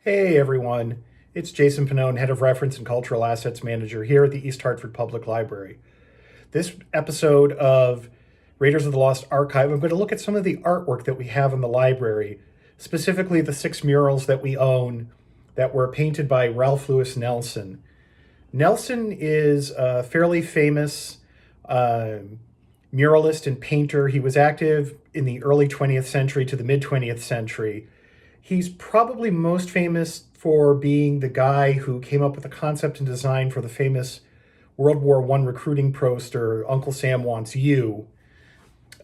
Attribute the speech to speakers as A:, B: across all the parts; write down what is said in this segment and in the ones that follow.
A: Hey everyone, it's Jason Pannone, Head of Reference and Cultural Assets Manager here at the East Hartford Public Library. This episode of Raiders of the Lost Archive, I'm going to look at some of the artwork that we have in the library, specifically the 6 murals that we own that were painted by Ralph Lewis Nelson. Nelson is a fairly famous uh, muralist and painter. He was active in the early 20th century to the mid 20th century. He's probably most famous for being the guy who came up with the concept and design for the famous World War I recruiting poster, Uncle Sam Wants You.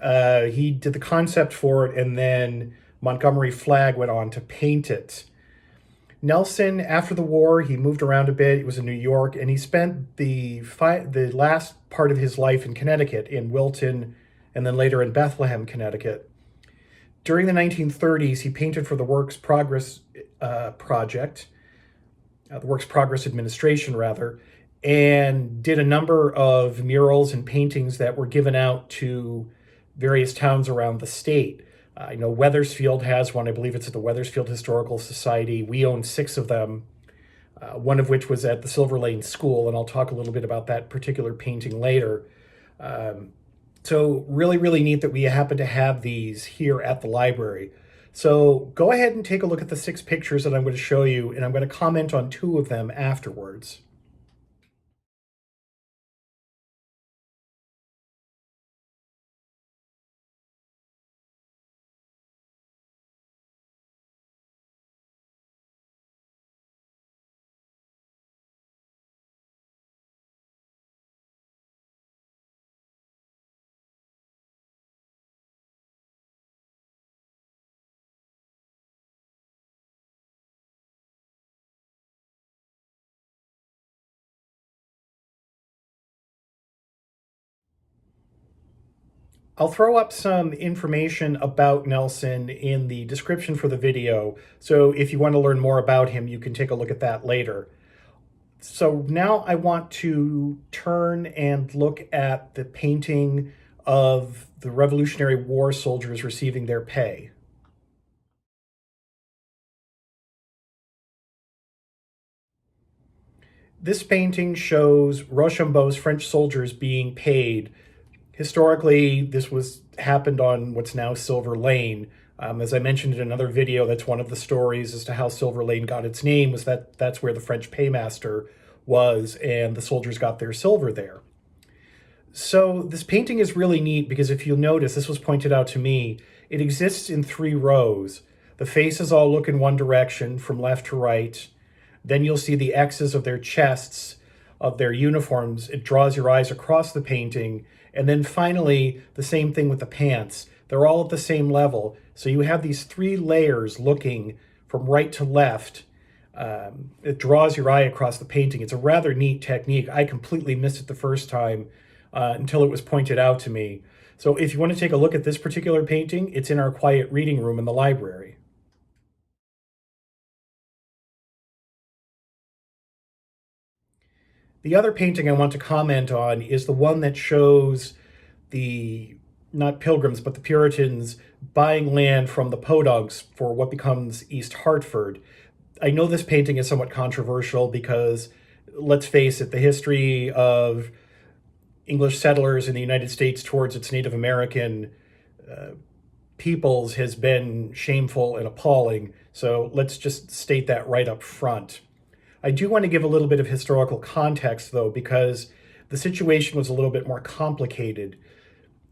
A: He did the concept for it, and then Montgomery Flagg went on to paint it. Nelson, after the war, he moved around a bit. He was in New York, and he spent the last part of his life in Connecticut, in Wilton, and then later in Bethlehem, Connecticut. During the 1930s, he painted for the Works Progress Project, the Works Progress Administration, rather, and did a number of murals and paintings that were given out to various towns around the state. I know Wethersfield has one. I believe it's at the Wethersfield Historical Society. We own 6 of them, one of which was at the Silver Lane School, and I'll talk a little bit about that particular painting later. So really, really neat that we happen to have these here at the library. So go ahead and take a look at the 6 pictures that I'm going to show you, and I'm going to comment on 2 of them afterwards. I'll throw up some information about Nelson in the description for the video, so if you want to learn more about him, you can take a look at that later. So now I want to turn and look at the painting of the Revolutionary War soldiers receiving their pay. This painting shows Rochambeau's French soldiers being paid. Historically, this was happened on what's now Silver Lane. As I mentioned in another video, that's one of the stories as to how Silver Lane got its name, was that that's where the French paymaster was, and the soldiers got their silver there. So this painting is really neat because if you'll notice, this was pointed out to me, it exists in 3 rows. The faces all look in one direction from left to right. Then you'll see the X's of their chests, of their uniforms. It draws your eyes across the painting. And then finally, the same thing with the pants. They're all at the same level. So you have these 3 layers looking from right to left. It draws your eye across the painting. It's a rather neat technique. I completely missed it the first time until it was pointed out to me. So if you want to take a look at this particular painting, it's in our quiet reading room in the library. The other painting I want to comment on is the one that shows the, not pilgrims, but the Puritans buying land from the Podunks for what becomes East Hartford. I know this painting is somewhat controversial because, let's face it, the history of English settlers in the United States towards its Native American peoples has been shameful and appalling. So let's just state that right up front. I do want to give a little bit of historical context, though, because the situation was a little bit more complicated.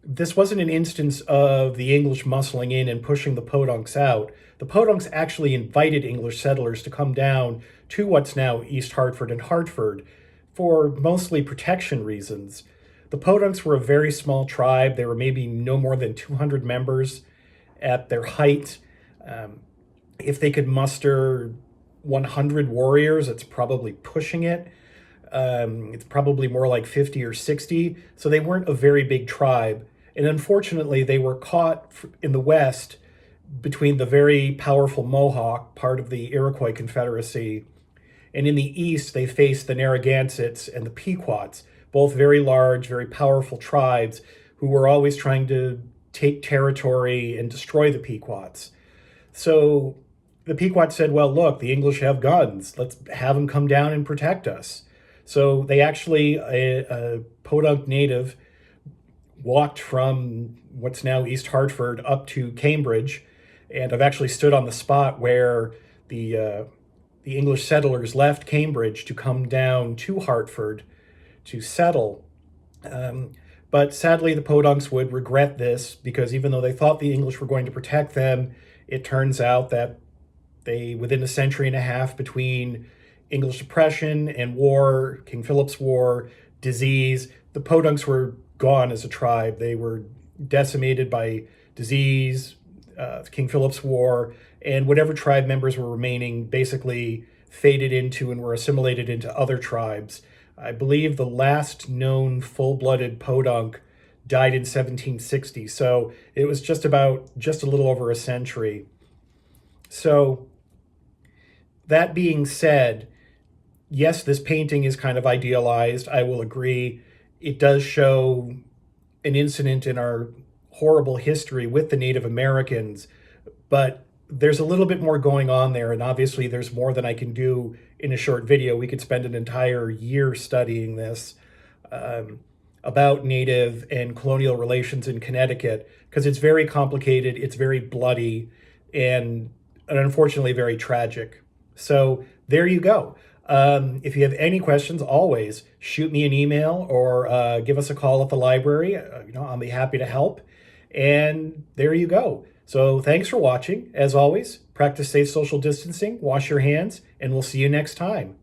A: This wasn't an instance of the English muscling in and pushing the Podunks out. The Podunks actually invited English settlers to come down to what's now East Hartford and Hartford for mostly protection reasons. The Podunks were a very small tribe. They were maybe no more than 200 members at their height. If they could muster 100 warriors, it's probably pushing it. It's probably more like 50 or 60. So they weren't a very big tribe. And unfortunately, they were caught in the West between the very powerful Mohawk, part of the Iroquois Confederacy, and in the East, they faced the Narragansetts and the Pequots, both very large, very powerful tribes who were always trying to take territory and destroy the Pequots. So the Pequot said, well, look, the English have guns. Let's have them come down and protect us. So they actually, a Podunk native walked from what's now East Hartford up to Cambridge. And I've actually stood on the spot where the English settlers left Cambridge to come down to Hartford to settle. But sadly, the Podunks would regret this because even though they thought the English were going to protect them, it turns out that within a century and a half between English oppression and war, King Philip's War, disease, the Podunks were gone as a tribe. They were decimated by disease, King Philip's War, and whatever tribe members were remaining basically faded into and were assimilated into other tribes. I believe the last known full-blooded Podunk died in 1760, so it was just a little over a century. So that being said, yes, this painting is kind of idealized. I will agree. It does show an incident in our horrible history with the Native Americans, but there's a little bit more going on there, and obviously there's more than I can do in a short video. We could spend an entire year studying this, about Native and colonial relations in Connecticut, because it's very complicated, it's very bloody, and unfortunately very tragic. So there you go. If you have any questions, always shoot me an email or give us a call at the library. I'll be happy to help. And there you go. So thanks for watching. As always, practice safe social distancing, wash your hands, and we'll see you next time.